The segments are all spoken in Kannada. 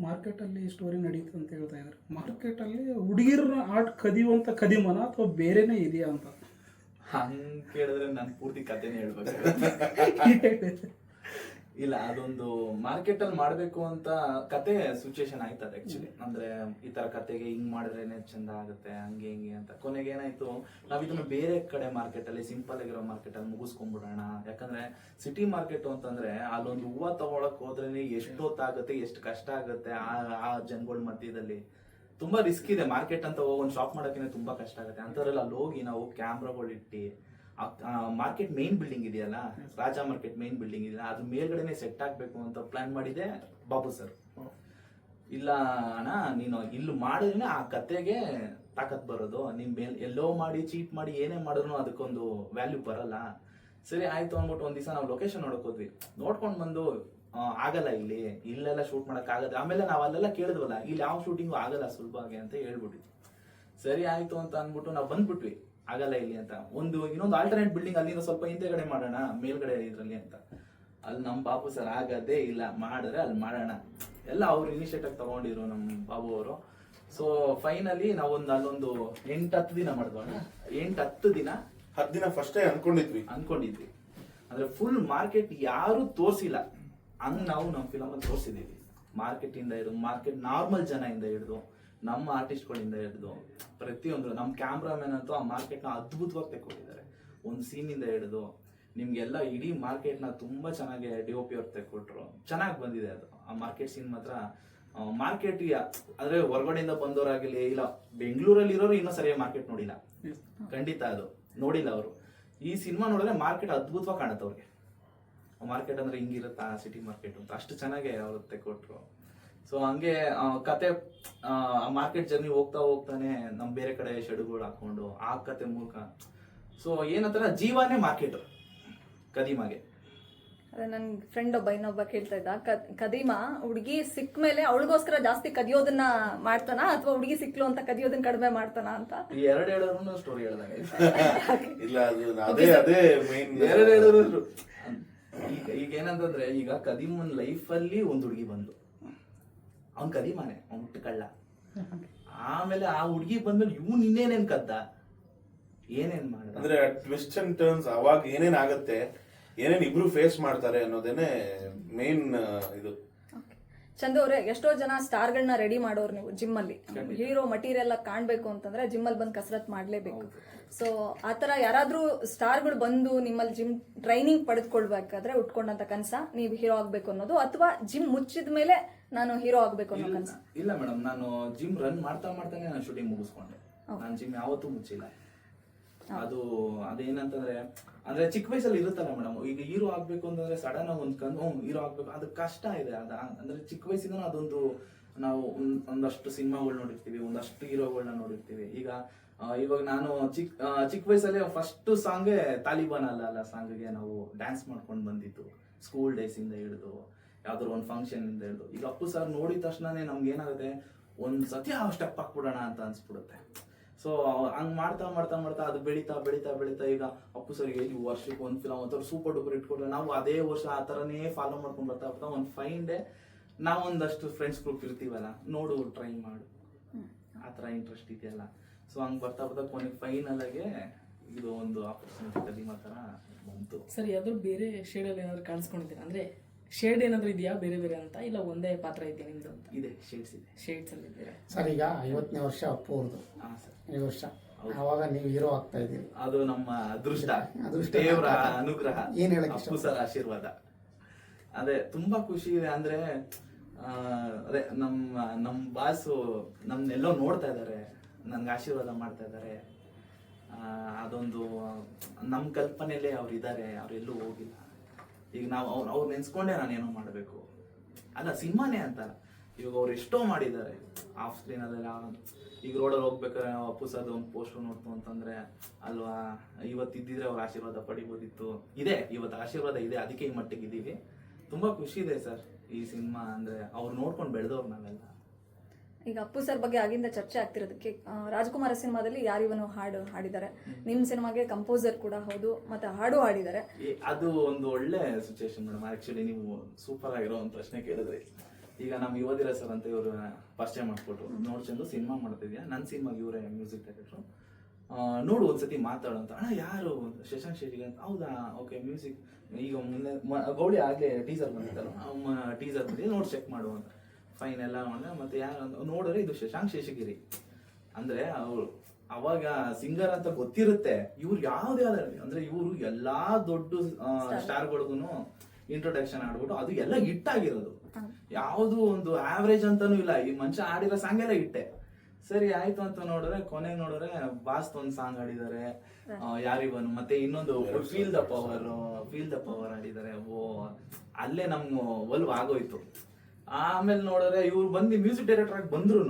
ಮಾರ್ಕೆಟಲ್ಲಿ ಸ್ಟೋರಿ ನಡೀತು ಅಂತ ಹೇಳ್ತಾ ಇದ್ದಾರೆ. ಮಾರ್ಕೆಟಲ್ಲಿ ಹುಡುಗಿರ ಆರ್ಟ್ ಕದಿಯುವಂಥ ಕದಿಮನ ಅಥವಾ ಬೇರೆನೇ ಇದೆಯಾ ಅಂತ ಹಂಗೆ ಕೇಳಿದ್ರೆ ನಾನು ಪೂರ್ತಿ ಕಥೆನೇ ಹೇಳ್ಬೇಕು. ಇಲ್ಲ, ಅದೊಂದು ಮಾರ್ಕೆಟ್ ಅಲ್ಲಿ ಮಾಡ್ಬೇಕು ಅಂತ ಕತೆ ಸಿಚುಯೇಷನ್ ಆಯ್ತದ ಆಕ್ಚುಲಿ. ಅಂದ್ರೆ ಈ ತರ ಕತೆಗೆ ಹಿಂಗ್ ಮಾಡಿದ್ರೇನೆ ಚಂದ ಆಗುತ್ತೆ, ಹಂಗೆ ಹಿಂಗೆ ಅಂತ. ಕೊನೆಗೆ ಏನಾಯ್ತು, ನಾವ್ ಇದನ್ನ ಬೇರೆ ಕಡೆ ಮಾರ್ಕೆಟ್ ಅಲ್ಲಿ, ಸಿಂಪಲ್ ಆಗಿರೋ ಮಾರ್ಕೆಟ್ ಅಲ್ಲಿ ಮುಗಿಸ್ಕೊಂಡ್ಬಿಡೋಣ. ಯಾಕಂದ್ರೆ ಸಿಟಿ ಮಾರ್ಕೆಟ್ ಅಂತಂದ್ರೆ ಅಲ್ಲೊಂದು ಹೂವ ತಗೊಳಕ್ ಹೋದ್ರೆ ಎಷ್ಟು ಹೊತ್ತಾಗುತ್ತೆ, ಎಷ್ಟು ಕಷ್ಟ ಆಗುತ್ತೆ. ಆ ಜನಗಳ ಮಧ್ಯದಲ್ಲಿ ತುಂಬಾ ರಿಸ್ಕ್ ಇದೆ. ಮಾರ್ಕೆಟ್ ಅಂತ ಹೋಗಿ ಒಂದು ಶಾಪ್ ಮಾಡಕ್ಕೆ ತುಂಬಾ ಕಷ್ಟ ಆಗುತ್ತೆ. ಅಂತದ್ರಲ್ಲಿ ಅಲ್ಲಿ ಹೋಗಿ ನಾವು ಕ್ಯಾಮ್ರಾಗಳು ಇಟ್ಟು ಮಾರ್ಕೆಟ್ ಮೇನ್ ಬಿಲ್ಡಿಂಗ್ ಇದೆಯಲ್ಲ, ರಾಜಾ ಮಾರ್ಕೆಟ್ ಮೇನ್ ಬಿಲ್ಡಿಂಗ್ ಇದೆಯಲ್ಲ, ಅದ್ರ ಮೇಲ್ಗಡೆನೆ ಸೆಟ್ ಆಗ್ಬೇಕು ಅಂತ ಪ್ಲಾನ್ ಮಾಡಿದೆ ಬಾಬು ಸರ್. ಇಲ್ಲ ಅಣ್ಣ, ನೀನು ಇಲ್ಲಿ ಮಾಡಿದ್ರೆ ಆ ಕತೆಗೆ ತಾಕತ್ ಬರೋದು. ನಿಮ್ ಎಲ್ಲೋ ಮಾಡಿ ಚೀಟ್ ಮಾಡಿ ಏನೇ ಮಾಡಿದ್ರು ಅದಕ್ಕೊಂದು ವ್ಯಾಲ್ಯೂ ಬರಲ್ಲ. ಸರಿ ಆಯ್ತು ಅಂದ್ಬಿಟ್ಟು ಒಂದ್ ದಿವಸ ನಾವು ಲೊಕೇಶನ್ ನೋಡಕ್ ಹೋದ್ವಿ. ನೋಡ್ಕೊಂಡ್ ಬಂದು ಆಗಲ್ಲ, ಇಲ್ಲೆಲ್ಲ ಶೂಟ್ ಮಾಡಕ್ ಆಗಲ್ಲ. ಆಮೇಲೆ ನಾವ್ ಅಲ್ಲೆಲ್ಲ ಕೇಳಿದ್ವಲ್ಲ, ಇಲ್ಲಿ ಯಾವ ಶೂಟಿಂಗು ಆಗಲ್ಲ ಸುಲಭವಾಗಿ ಅಂತ ಹೇಳ್ಬಿಟ್ಟಿದ್ವಿ. ಸರಿ ಆಯ್ತು ಅಂತ ಅಂದ್ಬಿಟ್ಟು ನಾವು ಬಂದ್ಬಿಟ್ವಿ, ಆಗಲ್ಲ ಇಲ್ಲಿ ಅಂತ. ಇನ್ನೊಂದು ಆಲ್ಟರ್ನೇಟ್ ಬಿಲ್ಡಿಂಗ್ ಅಲ್ಲಿಂದ ಸ್ವಲ್ಪ ಹಿಂದೆಗಡೆ ಮಾಡೋಣ, ಮೇಲ್ಗಡೆ ಇದ್ರಲ್ಲಿ ಅಂತ. ಅಲ್ಲಿ ನಮ್ ಬಾಬು ಸರ್ ಆಗದೇ ಇಲ್ಲ, ಮಾಡಿದ್ರೆ ಅಲ್ಲಿ ಮಾಡೋಣ ಎಲ್ಲ ಅವ್ರು ಇನಿಷಿಯೇಟಿವ್ ತಗೊಂಡಿದ್ರು ನಮ್ ಬಾಬು ಅವರು. ಸೊ ಫೈನಲಿ ನಾವೊಂದು ಅಲ್ಲೊಂದು 8-10 ದಿನ ಮಾಡಿದ್ವಿ. 8-10 ದಿನ 10 ದಿನ ಫಸ್ಟ್ ಅನ್ಕೊಂಡಿದ್ವಿ. ಅಂದ್ರೆ ಫುಲ್ ಮಾರ್ಕೆಟ್ ಯಾರು ತೋರ್ಸಿಲ್ಲ ಹಂಗ್ ನಾವು ನಮ್ ಫಿಲಮ್ ಅಲ್ಲಿ ತೋರ್ಸಿದೀವಿ. ಮಾರ್ಕೆಟ್ ಇಂದ ಹಿಡಿದು, ಮಾರ್ಕೆಟ್ ನಾರ್ಮಲ್ ಜನ ಇಂದ ಹಿಡಿದು, ನಮ್ಮ ಆರ್ಟಿಸ್ಟ್ಗಳಿಂದ ಹಿಡಿದು ಪ್ರತಿಯೊಂದು. ನಮ್ಮ ಕ್ಯಾಮ್ರಾಮನ್ ಅಂತೂ ಆ ಮಾರ್ಕೆಟ್ ನ ಅದ್ಭುತವಾಗಿ ತೆಕ್ಕೊಟ್ಟಿದ್ದಾರೆ. ಒಂದು ಸೀನ್ ಇಂದ ಹಿಡಿದು ನಿಮ್ಗೆಲ್ಲ ಇಡೀ ಮಾರ್ಕೆಟ್ ನ ತುಂಬಾ ಚೆನ್ನಾಗಿ DOP ಅವ್ರು ತೆಕ್ಕೊಟ್ರು. ಚೆನ್ನಾಗಿ ಬಂದಿದೆ ಅದು. ಆ ಮಾರ್ಕೆಟ್ ಸೀನ್ ಮಾತ್ರ ಮಾರ್ಕೆಟ್ ಅಂದ್ರೆ ಹೊರಗಡೆಯಿಂದ ಬಂದವರಾಗಲಿ, ಇಲ್ಲ ಬೆಂಗಳೂರಲ್ಲಿ ಇರೋರು ಇನ್ನೂ ಸರಿಯಾಗಿ ಮಾರ್ಕೆಟ್ ನೋಡಿಲ್ಲ, ಖಂಡಿತ ಅದು ನೋಡಿಲ್ಲ ಅವರು. ಈ ಸಿನಿಮಾ ನೋಡಿದ್ರೆ ಮಾರ್ಕೆಟ್ ಅದ್ಭುತವಾಗಿ ಕಾಣುತ್ತೆ ಅವ್ರಿಗೆ. ಮಾರ್ಕೆಟ್ ಅಂದ್ರೆ ಹಿಂಗಿರುತ್ತಾ ಸಿಟಿ ಮಾರ್ಕೆಟ್ ಅಂತ, ಅಷ್ಟು ಚೆನ್ನಾಗಿ ಅವ್ರು ತೆಕ್ಕೊಟ್ರು. ಸೊ ಹಂಗೆ ಕತೆ ಮಾರ್ಕೆಟ್ ಜರ್ನಿ ಹೋಗ್ತಾನೆ ನಮ್ ಬೇರೆ ಕಡೆ ಶೆಡ್ಗಳು ಹಾಕೊಂಡು ಆ ಕತೆ ಮೂಲಕ. ಸೊ ಏನಂತಾರ ಜೀವನೇ ಮಾರ್ಕೆಟ್ ಕದೀಮಾಗೆ. ಅದೇ ನನ್ ಫ್ರೆಂಡ್ ಇನ್ನೊಬ್ಬ ಕೇಳ್ತಾ ಇದ್ದ, ಕದೀಮ ಹುಡುಗಿ ಸಿಕ್ಕ ಮೇಲೆ ಅವಳಿಗೋಸ್ಕರ ಜಾಸ್ತಿ ಕದಿಯೋದನ್ನ ಮಾಡ್ತಾನ ಅಥವಾ ಹುಡುಗಿ ಸಿಕ್ಲು ಅಂತ ಕದಿಯೋದನ್ನ ಕಡಿಮೆ ಮಾಡ್ತಾನ ಅಂತ. ಎರಡು ಹೇಳೋರು ಸ್ಟೋರಿ ಹೇಳ್ದಂಗೆ. ಇಲ್ಲ, ಅದೇ ಮೇನ್ ಎರಡು ಹೇಳೋರು. ಈಗ ಏನಂತಂದ್ರೆ, ಈಗ ಕದೀಮನ್ ಲೈಫ್ ಅಲ್ಲಿ ಒಂದ್ ಹುಡುಗಿ ಬಂದು, ಅವ್ನ್ ಕದೀಮಾನೆ, ಅವ್ನ್ ಹುಟ್ಟು ಕಳ್ಳ. ಆಮೇಲೆ ಆ ಹುಡುಗಿ ಬಂದ್ಮೇಲೆ ಇವ್ನು ಇನ್ನೇನೇನ್ ಕದ್ದ, ಏನೇನ್ ಮಾಡಿದ, ಅಂದ್ರೆ ಟ್ವಿಸ್ಟ್ ಅಂಡ್ ಟರ್ನ್ಸ್ ಅವಾಗ ಏನೇನ್ ಆಗತ್ತೆ, ಏನೇನ್ ಇಬ್ರು ಫೇಸ್ ಮಾಡ್ತಾರೆ ಅನ್ನೋದೇನೆ ಮೇನ್ ಇದು. ಚಂದು ಅವ್ರೆ, ಎಷ್ಟೋ ಜನ ಸ್ಟಾರ್ಗಳನ್ನ ರೆಡಿ ಮಾಡೋರು ನೀವು ಜಿಮ್ ಅಲ್ಲಿ. ಹೀರೋ ಮಟೀರಿಯಲ್ ಕಾಣ್ಬೇಕು ಅಂತಂದ್ರೆ ಜಿಮ್ ಅಲ್ಲಿ ಬಂದು ಕಸರತ್ ಮಾಡ್ಲೇಬೇಕು. ಸೊ ಆತರ ಯಾರಾದ್ರೂ ಸ್ಟಾರ್ಗಳು ಬಂದು ನಿಮ್ಮಲ್ಲಿ ಜಿಮ್ ಟ್ರೈನಿಂಗ್ ಪಡೆದುಕೊಳ್ಬೇಕಾದ್ರೆ ಉಟ್ಕೊಂಡಂತ ಕನ್ಸ ನೀವು ಹೀರೋ ಆಗ್ಬೇಕು ಅನ್ನೋದು, ಅಥವಾ ಜಿಮ್ ಮುಚ್ಚಿದ ಮೇಲೆ ನಾನು ಹೀರೋ ಆಗ್ಬೇಕು ಅನ್ನೋ ಕನ್ಸ? ಇಲ್ಲ ಮೇಡಮ್, ನಾನು ಜಿಮ್ ರನ್ ಮಾಡ್ತಾನೆ ನಾನು ಶೂಟಿಂಗ್ ಮುಗಿಸ್ಕೊಂಡೆ. ನಾನು ಜಿಮ್ ಯಾವತ್ತೂ ಮುಚ್ಚಿಲ್ಲ. ಅದೇನಂತಂದ್ರೆ, ಅಂದ್ರೆ ಚಿಕ್ಕ ವಯಸ್ಸಲ್ಲಿ ಇರುತ್ತಲ್ಲ ಮೇಡಮ್, ಈಗ ಹೀರೋ ಆಗ್ಬೇಕು ಅಂತಂದ್ರೆ ಸಡನ್ ಆಗಿ ಒಂದ್ಕಂದು ಹೀರೋ ಆಗ್ಬೇಕು, ಅದು ಕಷ್ಟ ಇದೆ. ಅಂದ್ರೆ ಚಿಕ್ಕ ವಯಸ್ಸಿಂದ ಅದೊಂದು ನಾವು ಒಂದಷ್ಟು ಸಿನಿಮಾಗಳು ನೋಡಿರ್ತೀವಿ, ಒಂದಷ್ಟು ಹೀರೋಗಳನ್ನ ನೋಡಿರ್ತೀವಿ. ಇವಾಗ ನಾನು ಚಿಕ್ಕ ವಯಸ್ಸಲ್ಲಿ ಫಸ್ಟ್ ಸಾಂಗ್ ತಾಲಿಬಾನ್ ಅಲ್ಲ ಸಾಂಗ್ಗೆ ನಾವು ಡ್ಯಾನ್ಸ್ ಮಾಡ್ಕೊಂಡು ಬಂದಿತ್ತು. ಸ್ಕೂಲ್ ಡೇಸ್ ಇಂದ ಹಿಡಿದು ಯಾವ್ದಾದ್ರು ಒಂದು ಫಂಕ್ಷನ್ ಇಂದ ಹಿಡಿದು. ಈಗ ಅಪ್ಪು ಸರ್ ನೋಡಿದ ತಕ್ಷಣನೇ ನಮ್ಗೆ ಏನಾಗುತ್ತೆ, ಒಂದ್ ಸತಿ ಆ ಸ್ಟೆಪ್ ಹಾಕ್ಬಿಡೋಣ ಅಂತ ಅನ್ಸ್ಬಿಡುತ್ತೆ. ಸೊ ಹಂಗ್ ಮಾಡ್ತಾ ಅದು ಬೆಳೀತಾ ಈಗ ಅಪ್ಪು ಸರ್ಗೆ ವರ್ಷಕ್ಕೆ ಒಂದ್ ಫಿಲಮ್ ಅಥವಾ ಸೂಪರ್ ಡೂಪರ್ ಇಟ್ಕೊಡ್ರೆ ನಾವು ಅದೇ ವರ್ಷ ಆ ತರನೇ ಫಾಲೋ ಮಾಡ್ಕೊಂಡ್ ಬರ್ತಾ ಒಂದ್ ಫೈನ್ ಡೇ ನಾವು ಒಂದಷ್ಟು ಫ್ರೆಂಡ್ಸ್ ಗ್ರೂಪ್ ಇರ್ತೀವಲ್ಲ, ನೋಡು ಟ್ರೈ ಮಾಡು, ಆತರ ಇಂಟ್ರೆಸ್ಟ್ ಇದೆಯಲ್ಲ. ಸೊ ಹಂಗ್ ಬರ್ತಾ ಕೊನೆಗೆ ಫೈನಲ್ ಆಗಿ ಇದು ಒಂದು ಆಪರ್ಚುನಿಟಿ ಕದೀಮ ತರ ಬಂತು. ಸರ್, ಯಾವ್ದು ಬೇರೆ ಶೇಡಲ್ಲಿ ಏನಾದ್ರು ಕಾಣಿಸ್ಕೊಂಡಿದ್ದೀರಾ? ಅಂದ್ರೆ ಶೇಡ್ ಏನಾದ್ರು ಇದೆಯಾ ಬೇರೆ ಬೇರೆ ಅಂತ, ಇಲ್ಲ ಒಂದೇ ಪಾತ್ರ ಇದೆಯಾ ನಿಮ್ದು ಅಂತ? ಇದೆ, ಶೇಡ್ಸ್ ಇದೆ. ಶೇಡ್ಸ್ ಅಲ್ಲಿ ಇದ್ದೀರಾ ಸರ್? ಈಗ 50ನೇ ವರ್ಷ ಅಪ್ಪು ಅವ್ರದ್ದು. ಈ ವರ್ಷ ಅವಾಗ ನೀವು ಹೀರೋ ಆಗ್ತಾ ಇದ್ದೀರಿ. ಅದು ನಮ್ಮ ಅದೃಷ್ಟ, ದೇವರ ಅನುಗ್ರಹ, ಏನ್ ಹೇಳಕ್ ಅಪ್ಪು ಸರ್ ಆಶೀರ್ವಾದ. ಅದೇ ತುಂಬಾ ಖುಷಿ ಇದೆ. ಅಂದ್ರೆ ಅದೇ ನಮ್ಮ ಬಾಸು ನಮ್ನೆಲ್ಲೋ ನೋಡ್ತಾ ಇದಾರೆ, ನನ್ಗೆ ಆಶೀರ್ವಾದ ಮಾಡ್ತಾ ಇದಾರೆ. ಅದೊಂದು ನಮ್ ಕಲ್ಪನೆಯಲ್ಲೇ ಅವ್ರು ಇದಾರೆ, ಅವ್ರೆಲ್ಲೂ ಹೋಗಿಲ್ಲ. ಈಗ ನಾವು ಅವ್ರು ನೆನ್ಸ್ಕೊಂಡೆ ನಾನೇನೋ ಮಾಡ್ಬೇಕು ಅಲ್ಲ, ಸಿನಿಮಾನೇ ಅಂತ. ಇವಾಗ ಅವ್ರು ಎಷ್ಟೋ ಮಾಡಿದ್ದಾರೆ ಆಫ್ ಸ್ಕ್ರೀನ್ ಅಲ್ಲೆಲ್ಲ. ಈಗ ರೋಡಲ್ಲಿ ಹೋಗ್ಬೇಕಾದ್ರೆ ನಾವು ಅಪ್ಪು ಸರ್ದು ಒಂದು ಪೋಸ್ಟರ್ ನೋಡ್ತು ಅಂತಂದ್ರೆ ಅಲ್ವಾ, ಇವತ್ತಿದ್ದಿದ್ರೆ ಅವ್ರ ಆಶೀರ್ವಾದ ಪಡಿಬೋದಿತ್ತು. ಇದೆ, ಇವತ್ತು ಆಶೀರ್ವಾದ ಇದೆ, ಅದಕ್ಕೆ ಈ ಮಟ್ಟಿಗೆ ಇದೀವಿ. ತುಂಬಾ ಖುಷಿ ಇದೆ ಸರ್. ಈ ಸಿನಿಮಾ ಅಂದ್ರೆ ಅವ್ರು ನೋಡ್ಕೊಂಡು ಬೆಳೆದವ್ರು ನಾವೆಲ್ಲ. ಈಗ ಅಪ್ಪು ಸರ್ ಬಗ್ಗೆ ಆಗಿಂದ ಚರ್ಚೆ ಆಗ್ತಿರೋದಕ್ಕೆ, ರಾಜಕುಮಾರ ಸಿನಿಮಾದಲ್ಲಿ ಯಾರಿವನು ಹಾಡು ಹಾಡಿದ್ದಾರೆ, ನಿಮ್ ಸಿನಿಮಾಗೆ ಕಂಪೋಸರ್ ಕೂಡ ಹೌದು, ಮತ್ತೆ ಹಾಡು ಹಾಡಿದ್ದಾರೆ. ಅದು ಒಂದು ಒಳ್ಳೆ ಸಿಚುವೇಶನ್ ಮೇಡಮ್. ಆಕ್ಚುಲಿ ನೀವು ಸೂಪರ್ ಆಗಿರೋ ಒಂದು ಪ್ರಶ್ನೆ ಕೇಳಿದ್ರಿ. ಈಗ ನಮ್ಮ ಯುವದಿರ ಸರ್ ಅಂತ ಇವರು ಪರಿಚಯ ಮಾಡ್ಕೊಟ್ರು. ನೋಡ್ ಚಂದು ಸಿನಿಮಾ ಮಾಡ್ತಿದ್ಯಾ, ನನ್ನ ಸಿನಿಮಾಗೆ ಇವರೇ ಮ್ಯೂಸಿಕ್ ಡೈರೆಕ್ಟ್ರು, ನೋಡು ಒಂದ್ಸತಿ ಮಾತಾಡು ಅಂತ. ಅಣ್ಣ ಯಾರು? ಶಶಾಂಕ್ ಶೆಟ್ಟಿ ಅಂತ. ಹೌದಾ, ಓಕೆ. ಮ್ಯೂಸಿಕ್ ಈಗ ಮುಂದೆ ಗೌಳಿ ಆಗ್ಲೇ ಟೀಸರ್ ಬಂದಿತ್ತಲ್ಲ, ಟೀಸರ್ ಬಂದಿದೆ, ನೋಡಿ ಚೆಕ್ ಮಾಡು ಅಂತ. ಫೈನ್ ಎಲ್ಲ ಮಾಡಿದೆ. ಮತ್ತೆ ಯಾರು ನೋಡಿದ್ರೆ ಇದು ಶಶಾಂಕ್ ಶೇಷಗಿರಿ ಅಂದ್ರೆ ಅವ್ರು ಅವಾಗ ಸಿಂಗರ್ ಅಂತ ಗೊತ್ತಿರುತ್ತೆ. ಇವ್ರು ಯಾವ್ದೇ ಅಂದ್ರೆ ಇವರು ಎಲ್ಲಾ ದೊಡ್ಡ ಸ್ಟಾರ್ಗಳಿಗೂ ಇಂಟ್ರೊಡಕ್ಷನ್ ಆಡ್ಬಿಟ್ಟು ಅದು ಎಲ್ಲ ಹಿಟ್ ಆಗಿರೋದು. ಯಾವ್ದು ಒಂದು ಆವರೇಜ್ ಅಂತಾನು ಇಲ್ಲ. ಈ ಮನುಷ್ಯ ಆಡಿರೋ ಸಾಂಗ್ ಎಲ್ಲ ಹಿಟ್ಟೆ. ಸರಿ ಆಯ್ತು ಅಂತ ನೋಡಿದ್ರೆ ಕೊನೆಗೆ ನೋಡಿದ್ರೆ ಬಾಸ್ತ್ ಒಂದ್ ಸಾಂಗ್ ಆಡಿದ್ದಾರೆ, ಯಾರಿವನು, ಮತ್ತೆ ಇನ್ನೊಂದು ಫೀಲ್ ದ ಪವರ್ ಆಡಿದ್ದಾರೆ. ಓ ಅಲ್ಲೇ ನಮ್ಗೆ ಒಲ್ವ್ ಆಗೋಯ್ತು. ಆಮೇಲೆ ನೋಡಿದ್ರೆ ಇವ್ರು ಬಂದು ಮ್ಯೂಸಿಕ್ ಡೈರೆಕ್ಟರ್ ಆಗಿ ಬಂದ್ರು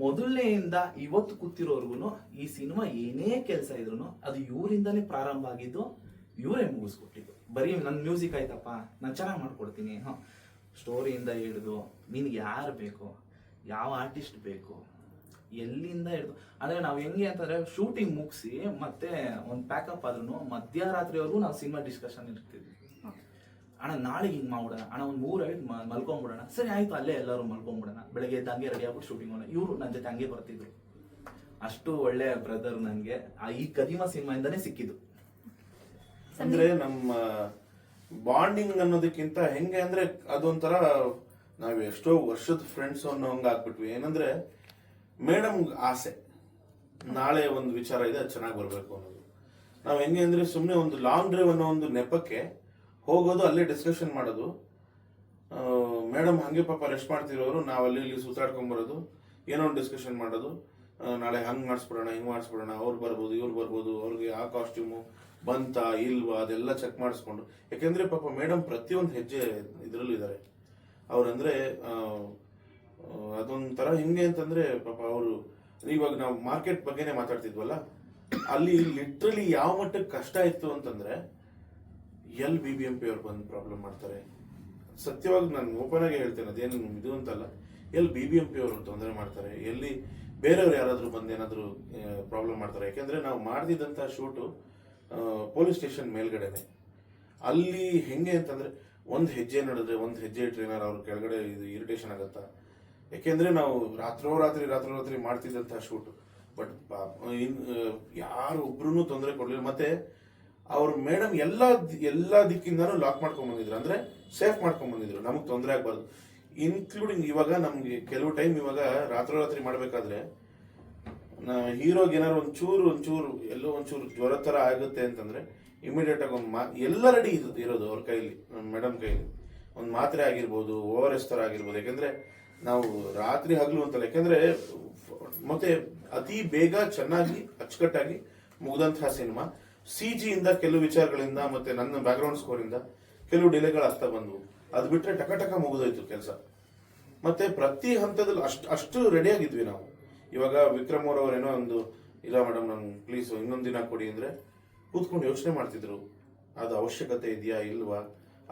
ಮೊದಲನೆಯಿಂದ ಇವತ್ತು ಕೂತಿರೋರ್ಗು ಈ ಸಿನಿಮಾ ಏನೇ ಕೆಲಸ ಇದ್ರು ಅದು ಇವರಿಂದಾನೇ ಪ್ರಾರಂಭ ಆಗಿದ್ದು, ಇವರೇ ಮುಗಿಸ್ಕೊಟ್ಟಿದ್ದು. ಬರೀ ನನ್ ಮ್ಯೂಸಿಕ್ ಆಯ್ತಪ್ಪ, ನಾನು ಚೆನ್ನಾಗಿ ಮಾಡ್ಕೊಡ್ತೀನಿ, ಸ್ಟೋರಿಯಿಂದ ಹಿಡಿದು ನಿನ್ಗೆ ಯಾರು ಬೇಕು, ಯಾವ ಆರ್ಟಿಸ್ಟ್ ಬೇಕು, ಎಲ್ಲಿಂದ ಹಿಡಿದು ಅಂದ್ರೆ ನಾವು ಹೆಂಗೆ ಅಂತಂದ್ರೆ ಶೂಟಿಂಗ್ ಮುಗಿಸಿ ಮತ್ತೆ ಒಂದು ಪ್ಯಾಕಪ್ ಆದ್ರೂ ಮಧ್ಯರಾತ್ರಿವರೆಗೂ ನಾವು ಸಿನಿಮಾ ಡಿಸ್ಕಷನ್ ಇರ್ತಿದ್ವಿ. ಅಣ್ಣ ನಾಳೆ ಹಿಂಗೆ ಮಾಡ್ಬಿಡೋಣ, ಅಣ್ಣ ಒಂದು 3 ಮಲ್ಕೊಂಡ್ಬಿಡೋಣ. ಸರಿ ಆಯ್ತು, ಅಲ್ಲೇ ಎಲ್ಲರೂ ಮಲ್ಕೊಂಡ್ಬಿಡೋಣ. ಬೆಳಗ್ಗೆ ಎದ್ದು ಹಂಗೆ ರೆಡಿ ಆಗ್ಬಿಟ್ಟು ಶೂಟಿಂಗ್ ಮಾಡೋಣ. ಇವರು ನನ್ನ ಜೊತೆ ಹಂಗೆ ಬರ್ತಿದ್ರು. ಅಷ್ಟು ಒಳ್ಳೆ ಬ್ರದರ್ ನನಗೆ ಈ ಕದಿಮ ಸಿನಿಮಾಯಿಂದಾನೇ ಸಿಕ್ಕಿದ್ದು. ಅಂದ್ರೆ ನಮ್ಮ ಬಾಂಡಿಂಗ್ ಅನ್ನೋದಕ್ಕಿಂತ ಹೆಂಗೆ ಅಂದ್ರೆ ಅದೊಂಥರ ನಾವ್ ಎಷ್ಟೋ ವರ್ಷದ ಫ್ರೆಂಡ್ಸ್ ಅನ್ನೋ ಹಂಗ ಆಗ್ಬಿಟ್ವಿ. ಏನಂದ್ರೆ ಮೇಡಮ್ ಆಸೆ, ನಾಳೆ ಒಂದು ವಿಚಾರ ಇದೆ, ಅದು ಚೆನ್ನಾಗಿ ಬರ್ಬೇಕು ಅನ್ನೋದು. ನಾವ್ ಹೆಂಗೆ ಅಂದ್ರೆ ಸುಮ್ನೆ ಒಂದು ಲಾಂಗ್ ಡ್ರೈವ್ ಅನ್ನೋ ಒಂದು ನೆಪಕ್ಕೆ ಹೋಗೋದು, ಅಲ್ಲೇ ಡಿಸ್ಕಷನ್ ಮಾಡೋದು. ಮೇಡಮ್ ಹಂಗೆ ಪಾಪ ರೆಸ್ಟ್ ಮಾಡ್ತಿರೋರು, ನಾವ್ ಅಲ್ಲಿ ಇಲ್ಲಿ ಸುತ್ತಾಡ್ಕೊಂಡ್ಬರೋದು, ಏನೋ ಒಂದು ಡಿಸ್ಕಷನ್ ಮಾಡೋದು. ನಾಳೆ ಹಂಗ್ ಮಾಡಿಸ್ಬಿಡೋಣ, ಹಿಂಗ್ ಮಾಡಿಸ್ಬಿಡೋಣ, ಅವ್ರು ಬರ್ಬೋದು, ಇವ್ರು ಬರ್ಬೋದು, ಅವ್ರಿಗೆ ಆ ಕಾಸ್ಟ್ಯೂಮು ಬಂತ ಇಲ್ವಾ ಅದೆಲ್ಲ ಚೆಕ್ ಮಾಡಿಸ್ಕೊಂಡು. ಯಾಕೆಂದ್ರೆ ಪಾಪ ಮೇಡಮ್ ಪ್ರತಿಯೊಂದು ಹೆಜ್ಜೆ ಇದ್ರಲ್ಲೂ ಇದ್ದಾರೆ. ಅವ್ರಂದ್ರೆ ಅದೊಂಥರ ಹಿಂಗೆ ಅಂತಂದ್ರೆ ಪಾಪ ಅವರು, ಇವಾಗ ನಾವು ಮಾರ್ಕೆಟ್ ಬಗ್ಗೆನೆ ಮಾತಾಡ್ತಿದ್ವಲ್ಲ, ಅಲ್ಲಿ ಲಿಟ್ರಲಿ ಯಾವ ಮಟ್ಟಕ್ಕೆ ಕಷ್ಟ ಇತ್ತು ಅಂತಂದ್ರೆ BBMP ಅವ್ರು ಬಂದು ಪ್ರಾಬ್ಲಮ್ ಮಾಡ್ತಾರೆ. ಸತ್ಯವಾಗಿ ನಾನು ಓಪನ್ ಆಗಿ ಹೇಳ್ತೇನೆ, ಅದೇನು ಇದು ಅಂತಲ್ಲ. BBMP ಅವರು ತೊಂದರೆ ಮಾಡ್ತಾರೆ, ಎಲ್ಲಿ ಬೇರೆಯವ್ರು ಯಾರಾದ್ರೂ ಬಂದು ಏನಾದ್ರು ಪ್ರಾಬ್ಲಮ್ ಮಾಡ್ತಾರೆ. ಯಾಕೆಂದ್ರೆ ನಾವು ಮಾಡ್ತಿದ್ದಂತ ಶೂಟು ಪೊಲೀಸ್ ಸ್ಟೇಷನ್ ಮೇಲ್ಗಡೆನೆ. ಅಲ್ಲಿ ಹೆಂಗೆ ಅಂತಂದ್ರೆ ಒಂದ್ ಹೆಜ್ಜೆ ನಡೆದ್ರೆ ಒಂದ್ ಹೆಜ್ಜೆ ಟ್ರೈನರ್ ಅವ್ರ ಕೆಳಗಡೆ ಇದು ಇರಿಟೇಷನ್ ಆಗತ್ತಾ. ಯಾಕೆಂದ್ರೆ ನಾವು ರಾತ್ರೋರಾತ್ರಿ ಮಾಡ್ತಿದ್ದಂತ ಶೂಟ್. ಬಟ್ ಯಾರು ಒಬ್ರು ತೊಂದರೆ ಕೊಡ್ಲಿಲ್ಲ. ಮತ್ತೆ ಅವ್ರ ಮೇಡಮ್ ಎಲ್ಲಾ ದಿಕ್ಕಿಂದಾನು ಲಾಕ್ ಮಾಡ್ಕೊಂಡ್ ಬಂದಿದ್ರು, ಅಂದ್ರೆ ಸೇಫ್ ಮಾಡ್ಕೊಂಡ್ ಬಂದಿದ್ರು, ನಮಗ್ ತೊಂದರೆ ಆಗ್ಬಾರ್ದು. ಇನ್ಕ್ಲೂಡಿಂಗ್ ಇವಾಗ ನಮ್ಗೆ ಕೆಲವು ಟೈಮ್ ಇವಾಗ ರಾತ್ರೋರಾತ್ರಿ ಮಾಡ್ಬೇಕಾದ್ರೆ ಹೀರೋಗೆ ಏನಾರು ಒಂಚೂರು ಎಲ್ಲೋ ಒಂಚೂರು ಜ್ವರ ತರ ಆಗುತ್ತೆ ಅಂತಂದ್ರೆ ಇಮಿಡಿಯೇಟ್ ಆಗಿ ಎಲ್ಲ ರೆಡಿ ಇರೋದು ಅವ್ರ ಕೈಲಿ, ಮೇಡಮ್ ಕೈಲಿ. ಒಂದ್ ಮಾತ್ರೆ ಆಗಿರ್ಬೋದು, ORS ತರ ಆಗಿರ್ಬೋದು. ಯಾಕಂದ್ರೆ ನಾವು ರಾತ್ರಿ ಹಗಲು ಅಂತಲ್ಲ, ಯಾಕಂದ್ರೆ ಮತ್ತೆ ಅತಿ ಬೇಗ ಚೆನ್ನಾಗಿ ಅಚ್ಚುಕಟ್ಟಾಗಿ ಮುಗ್ದಂತಹ ಸಿನಿಮಾ. CG ಇಂದ ಕೆಲವು ವಿಚಾರಗಳಿಂದ ಮತ್ತೆ ನನ್ನ ಬ್ಯಾಕ್ಗ್ರೌಂಡ್ ಸ್ಕೋರ್ ಇಂದ ಕೆಲವು ಡಿಲೇಗಳಾಗ್ತಾ ಬಂದ್ವು. ಅದ್ ಬಿಟ್ರೆ ಟಕ ಮುಗಿದೋಯ್ತು ಕೆಲಸ. ಮತ್ತೆ ಪ್ರತಿ ಹಂತದಲ್ಲಿ ಅಷ್ಟು ರೆಡಿ ಆಗಿದ್ವಿ ನಾವು. ಇವಾಗ ವಿಕ್ರಮ್ ಅವ್ರೇನೋ ಒಂದು ಇಲ್ಲ ಮೇಡಮ್ ನಂಗೆ ಪ್ಲೀಸ್ ಇನ್ನೊಂದ್ ದಿನ ಕೊಡಿ ಅಂದ್ರೆ ಕೂತ್ಕೊಂಡು ಯೋಚನೆ ಮಾಡ್ತಿದ್ರು, ಅದು ಅವಶ್ಯಕತೆ ಇದೆಯಾ ಇಲ್ವಾ,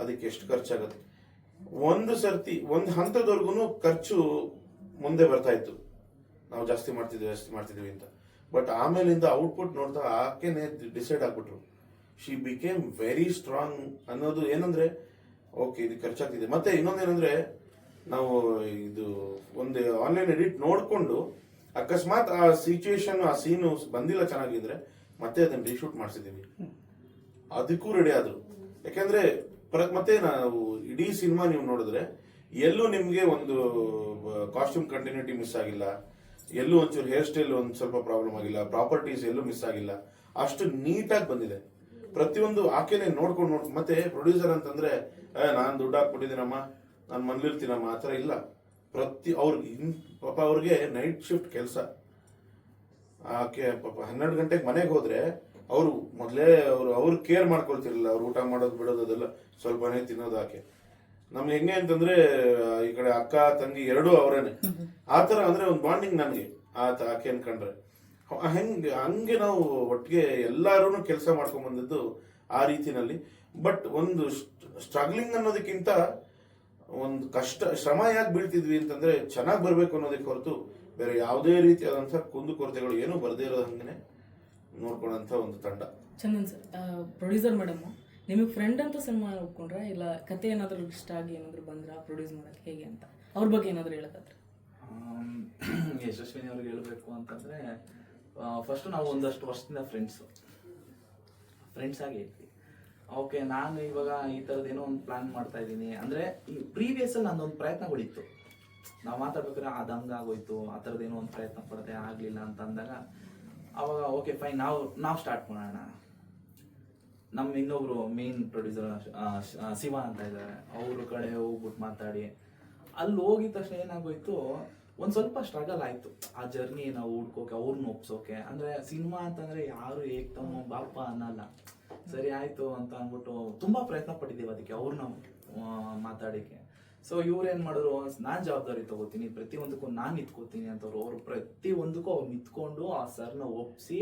ಅದಕ್ಕೆ ಎಷ್ಟು ಖರ್ಚಾಗತ್ತೆ. ಒಂದು ಸರ್ತಿ ಒಂದು ಹಂತದವರೆಗೂ ಖರ್ಚು ಮುಂದೆ ಬರ್ತಾ ಇತ್ತು, ನಾವು ಜಾಸ್ತಿ ಮಾಡ್ತಿದ್ವಿ ಅಂತ. ಬಟ್ ಆಮೇಲಿಂದ ಔಟ್ಪುಟ್ ನೋಡ್ತಾ ಆಕೆನೆ ಡಿಸೈಡ್ ಆಗ್ಬಿಟ್ರು. ಶಿ ಬಿಕೇಮ್ ವೆರಿ ಸ್ಟ್ರಾಂಗ್ ಅನ್ನೋದು. ಏನಂದ್ರೆ ಓಕೆ ಇದು ಖರ್ಚಾಗ್ತಿದೆ. ಮತ್ತೆ ಇನ್ನೊಂದೇನಂದ್ರೆ ನಾವು ಇದು ಒಂದು ಆನ್ಲೈನ್ ಎಡಿಟ್ ನೋಡ್ಕೊಂಡು ಅಕಸ್ಮಾತ್ ಆ ಸಿಚುವೇಶನ್ ಆ ಸೀನು ಬಂದಿಲ್ಲ ಚೆನ್ನಾಗಿದ್ರೆ ಮತ್ತೆ ಅದನ್ನ ರೀಶೂಟ್ ಮಾಡಿಸಿದೀವಿ. ಅದಕ್ಕೂ ರೆಡಿ ಆದ್ರು. ಯಾಕಂದ್ರೆ ಮತ್ತೆ ನಾವು ಇಡೀ ಸಿನಿಮಾ ನೀವು ನೋಡಿದ್ರೆ ಎಲ್ಲೂ ನಿಮ್ಗೆ ಒಂದು ಕಾಸ್ಟ್ಯೂಮ್ ಕಂಟಿನ್ಯೂಟಿ ಮಿಸ್ ಆಗಿಲ್ಲ, ಎಲ್ಲೂ ಒಂಚೂರು ಹೇರ್ ಸ್ಟೈಲ್ ಒಂದ್ ಸ್ವಲ್ಪ ಪ್ರಾಬ್ಲಮ್ ಆಗಿಲ್ಲ, ಪ್ರಾಪರ್ಟೀಸ್ ಎಲ್ಲೂ ಮಿಸ್ ಆಗಿಲ್ಲ. ಅಷ್ಟು ನೀಟಾಗಿ ಬಂದಿದೆ ಪ್ರತಿಯೊಂದು. ಆಕೆನೆ ನೋಡ್ಕೊಂಡು ಮತ್ತೆ ಪ್ರೊಡ್ಯೂಸರ್ ಅಂತಂದ್ರೆ ನಾನ್ ದುಡ್ಡು ಹಾಕ್ಬಿಟ್ಟಿದ್ದೀನಮ್ಮ, ನಾನು ಮನ್ಲಿರ್ತೀನಮ್ಮ, ಆತರ ಇಲ್ಲ. ಪಾಪ ಅವ್ರಿಗೆ ನೈಟ್ ಶಿಫ್ಟ್ ಕೆಲಸ. ಆಕೆ ಪಾಪ 12 ಗಂಟೆಗೆ ಮನೆಗೆ ಹೋದ್ರೆ ಅವರು ಮೊದಲೇ ಅವ್ರು ಕೇರ್ ಮಾಡ್ಕೊಳ್ತಿರ್ಲಿಲ್ಲ. ಅವ್ರು ಊಟ ಮಾಡೋದು ಬಿಡೋದು ಅದೆಲ್ಲ ಸ್ವಲ್ಪನೇ ತಿನ್ನೋದು. ಆಕೆ ನಮ್ಗೆ ಹೆಂಗೆ ಅಂತಂದ್ರೆ ಈ ಕಡೆ ಅಕ್ಕ ತಂಗಿ ಎರಡೂ ಅವರೇನೆ. ಆತರ ಅಂದ್ರೆ ಒಂದು ಬಾಂಡಿಂಗ್ ನನಗೆ ಆಕೆ ಅನ್ಕೊಂಡ್ರೆ. ಹಂಗೆ ನಾವು ಒಟ್ಟಿಗೆ ಎಲ್ಲಾರು ಕೆಲಸ ಮಾಡ್ಕೊಂಡ್ ಬಂದಿದ್ದು ಆ ರೀತಿನಲ್ಲಿ. ಬಟ್ ಒಂದು ಸ್ಟ್ರಗ್ಲಿಂಗ್ ಅನ್ನೋದಕ್ಕಿಂತ ಒಂದು ಶ್ರಮ ಯಾಕೆ ಬೀಳ್ತಿದ್ವಿ ಅಂತಂದ್ರೆ ಚೆನ್ನಾಗಿ ಬರ್ಬೇಕು ಅನ್ನೋದಕ್ಕೆ ಹೊರತು ಬೇರೆ ಯಾವುದೇ ರೀತಿಯಾದಂತಹ ಕುಂದುಕೊರತೆಗಳು ಏನೂ ಬರದೇ ಇರೋದಂಗೆ ನೋಡ್ಕೊಳ್ಳೋಂಥ ಒಂದು ತಂಡ. ಚಂದನ್ ಸರ್, ಪ್ರೊಡ್ಯೂಸರ್ ಮೇಡಮ್ ನಿಮಗೆ ಫ್ರೆಂಡ್ ಅಂತ ಸಿನಿಮಾ ಒಪ್ಕೊಂಡ್ರೆ ಇಲ್ಲ ಕತೆ ಏನಾದರೂ ಇಷ್ಟ ಆಗಿ ಏನಾದರೂ ಬಂದ್ರಾ ಪ್ರೊಡ್ಯೂಸ್ ಮಾಡೋಕ್ಕೆ ಹೇಗೆ ಅಂತ ಅವ್ರ ಬಗ್ಗೆ ಏನಾದರೂ ಹೇಳೋದಾದ್ರೆ? ಯಶಸ್ವಿನಿ ಅವ್ರಿಗೆ ಹೇಳಬೇಕು ಅಂತಂದರೆ ಫಸ್ಟು ನಾವು ಒಂದಷ್ಟು ವರ್ಷದಿಂದ ಫ್ರೆಂಡ್ಸ್ ಆಗಿ ಇದ್ವಿ. ಓಕೆ, ನಾನು ಇವಾಗ ಈ ಥರದ್ದು ಏನೋ ಒಂದು ಪ್ಲ್ಯಾನ್ ಮಾಡ್ತಾ ಇದ್ದೀನಿ ಅಂದರೆ ಈ ಪ್ರೀವಿಯಸ್ಸಲ್ಲಿ ನಂದೊಂದು ಪ್ರಯತ್ನಗಳಿತ್ತು. ನಾವು ಮಾತಾಡ್ಬೇಕಾದ್ರೆ ಅದು ಹಂಗಾಗೋಯ್ತು, ಆ ಥರದ್ದು ಏನೋ ಒಂದು ಪ್ರಯತ್ನ ಪಡದೆ ಆಗಲಿಲ್ಲ ಅಂತ ಅಂದಾಗ ಅವಾಗ ಓಕೆ ಫೈನ್, ನಾವು ಸ್ಟಾರ್ಟ್ ಮಾಡೋಣ. ನಮ್ಮ ಇನ್ನೊಬ್ರು ಮೇನ್ ಪ್ರೊಡ್ಯೂಸರ್ ಶಿವ ಅಂತ ಇದ್ದಾರೆ, ಅವ್ರ ಕಡೆ ಹೋಗ್ಬಿಟ್ಟು ಮಾತಾಡಿ ಅಲ್ಲಿ ಹೋಗಿದ ತಕ್ಷಣ ಏನಾಗೋಯ್ತು, ಒಂದು ಸ್ವಲ್ಪ ಸ್ಟ್ರಗಲ್ ಆಯಿತು ಆ ಜರ್ನಿ ನಾವು ಹುಡ್ಕೋಕೆ, ಅವ್ರನ್ನ ಒಪ್ಸೋಕೆ. ಅಂದರೆ ಸಿನಿಮಾ ಅಂತಂದರೆ ಯಾರು ಏಕ್ತಮ್ಮ ಬಾಪ ಅನ್ನಲ್ಲ. ಸರಿ ಆಯಿತು ಅಂತ ಅಂದ್ಬಿಟ್ಟು ತುಂಬ ಪ್ರಯತ್ನ ಪಟ್ಟಿದ್ದೀವಿ ಅದಕ್ಕೆ, ಅವ್ರನ್ನ ಮಾತಾಡೋಕ್ಕೆ. ಸೊ ಇವ್ರೇನು ಮಾಡಿದ್ರು, ನಾನು ಜವಾಬ್ದಾರಿ ತಗೋತೀನಿ, ಪ್ರತಿಯೊಂದಕ್ಕೂ ನಾನು ನಿಂತ್ಕೋತೀನಿ ಅಂತವ್ರು. ಅವ್ರು ಪ್ರತಿಯೊಂದಕ್ಕೂ ಅವ್ರು ನಿಂತ್ಕೊಂಡು ಆ ಸರ್ನ ಒಪ್ಪಿಸಿ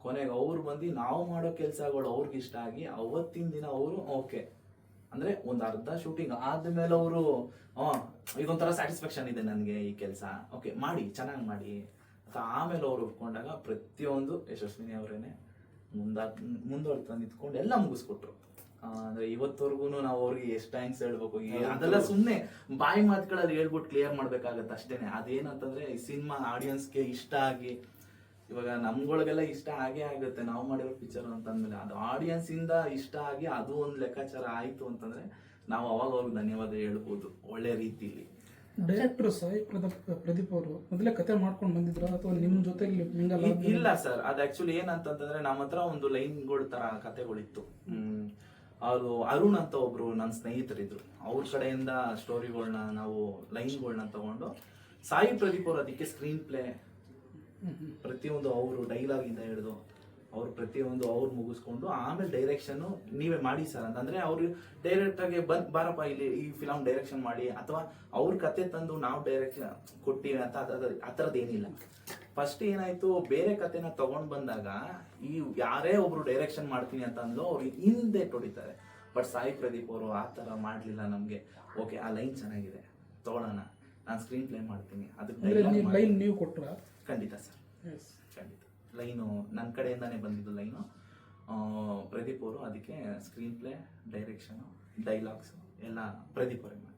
ಕೊನೆಗೆ ಅವ್ರು ಬಂದು ನಾವು ಮಾಡೋ ಕೆಲಸಗಳು ಅವ್ರಿಗೆ ಇಷ್ಟ ಆಗಿ ಅವತ್ತಿನ ದಿನ ಅವರು ಓಕೆ ಅಂದರೆ ಒಂದು ಅರ್ಧ ಶೂಟಿಂಗ್ ಆದಮೇಲೆ ಅವರು ಇದೊಂಥರ ಸ್ಯಾಟಿಸ್ಫ್ಯಾಕ್ಷನ್ ಇದೆ ನನಗೆ ಈ ಕೆಲಸ, ಓಕೆ ಮಾಡಿ ಚೆನ್ನಾಗಿ ಮಾಡಿ ಅಂತ ಆಮೇಲೆ ಅವ್ರು ಒಪ್ಕೊಂಡಾಗ ಪ್ರತಿಯೊಂದು ಯಶಸ್ವಿನಿ ಅವರೇನೆ ಮುಂದುವರ್ತಾ ನಿಂತ್ಕೊಂಡು ಎಲ್ಲ ಮುಗಿಸ್ಕೊಟ್ರು. ಅಂದ್ರೆ ಇವತ್ತವರೆಗೂ ನಾವು ಅವ್ರಿಗೆ ಎಷ್ಟು ಥ್ಯಾಂಕ್ಸ್ ಹೇಳ್ಬೇಕು, ಅದೆಲ್ಲ ಸುಮ್ಮನೆ ಬಾಯಿ ಮಾತುಗಳಲ್ಲಿ ಹೇಳ್ಬಿಟ್ಟು ಕ್ಲಿಯರ್ ಮಾಡ್ಬೇಕಾಗತ್ತೆ ಅಷ್ಟೇನೆ. ಅದೇನಂತಂದ್ರೆ ಈ ಸಿನಿಮಾ ಆಡಿಯನ್ಸ್ಗೆ ಇಷ್ಟ ಆಗಿ, ಇವಾಗ ನಮ್ಗಳಿಗೆಲ್ಲ ಇಷ್ಟ ಆಗೇ ಆಗುತ್ತೆ ನಾವು ಮಾಡಿರೋ ಪಿಕ್ಚರ್ ಅಂತಂದ್ಮೇಲೆ, ಅದು ಆಡಿಯನ್ಸ್ ಇಂದ ಇಷ್ಟ ಆಗಿ ಅದು ಒಂದು ಲೆಕ್ಕಾಚಾರ ಆಯ್ತು ಅಂತಂದ್ರೆ ನಾವು ಅವಾಗ ಅವ್ರಿಗೆ ಧನ್ಯವಾದ ಹೇಳ್ಬೋದು ಒಳ್ಳೆ ರೀತಿಲಿ. ಡೈರೆಕ್ಟರ್ ಸಾಯಿ ಪ್ರದೀಪ್ ಅವರು ಮೊದಲೇ ಕತೆ ಮಾಡ್ಕೊಂಡು ಬಂದಿದ್ರ ಅಥವಾ ನಿಮ್ ಜೊತೆ ಇಲ್ಲ ಸರ್, ಅದು ಆಕ್ಚುಲಿ ಏನಂತಂದ್ರೆ ನಮ್ಮ ಹತ್ರ ಒಂದು ಲೈನ್ಗಳ ತರ ಕತೆಗಳಿತ್ತು. ಅವರು ಅರುಣ್ ಅಂತ ಒಬ್ರು ನನ್ನ ಸ್ನೇಹಿತರಿದ್ರು, ಅವ್ರ ಕಡೆಯಿಂದ ಸ್ಟೋರಿಗಳನ್ನ ನಾವು ಲೈನ್ಗಳನ್ನ ತಗೊಂಡು ಸಾಯಿ ಪ್ರದೀಪ್ ಅವರು ಅದಕ್ಕೆ ಸ್ಕ್ರೀನ್ ಪ್ಲೇ ಪ್ರತಿಯೊಂದು ಅವರು ಡೈಲಾಗ್ ಇಂದ ಹಿಡಿದು ಅವ್ರು ಪ್ರತಿಯೊಂದು ಅವ್ರು ಮುಗಿಸ್ಕೊಂಡು ಆಮೇಲೆ ಡೈರೆಕ್ಷನ್ ನೀವೇ ಮಾಡಿ ಸರ್ ಅಂತಂದ್ರೆ ಅವ್ರು ಡೈರೆಕ್ಟರ್ಗೆ ಬಾರಪ್ಪ ಇಲ್ಲಿ ಈ ಫಿಲಮ್ ಡೈರೆಕ್ಷನ್ ಮಾಡಿ, ಅಥವಾ ಅವ್ರ ಕತೆ ತಂದು ನಾವು ಡೈರೆಕ್ಷನ್ ಕೊಟ್ಟಿವಿ ಅಂತ ಆ ಥರದ್ದು ಏನಿಲ್ಲ. ಫಸ್ಟ್ ಏನಾಯ್ತು, ಬೇರೆ ಕತೆನ ತಗೊಂಡ್ ಬಂದಾಗ ಈ ಯಾರೇ ಒಬ್ರು ಡೈರೆಕ್ಷನ್ ಮಾಡ್ತೀನಿ ಅಂತ ಅಂದ್ಲು ಅವ್ರು ಹಿಂದೆ ತೊಡಿತಾರೆ. ಬಟ್ ಸಾಯಿ ಪ್ರದೀಪ್ ಅವರು ಆ ಥರ ಮಾಡಲಿಲ್ಲ. ನಮಗೆ ಓಕೆ ಆ ಲೈನ್ ಚೆನ್ನಾಗಿದೆ ತಗೊಳ್ಳೋಣ, ನಾನು ಸ್ಕ್ರೀನ್ ಪ್ಲೇ ಮಾಡ್ತೀನಿ, ಅದಕ್ಕೆ ಲೈನ್ ನೀವು ಕೊಟ್ರ? ಖಂಡಿತ ಸರ್, ಖಂಡಿತ. ಲೈನು ನನ್ನ ಕಡೆಯಿಂದಾನೇ ಬಂದಿದ್ದು ಲೈನು. ಪ್ರದೀಪ್ ಅವರು ಅದಕ್ಕೆ ಸ್ಕ್ರೀನ್ ಪ್ಲೇ, ಡೈರೆಕ್ಷನು, ಡೈಲಾಗ್ಸು ಎಲ್ಲ ಪ್ರದೀಪ್ ಅವರೇ ಮಾಡಿ.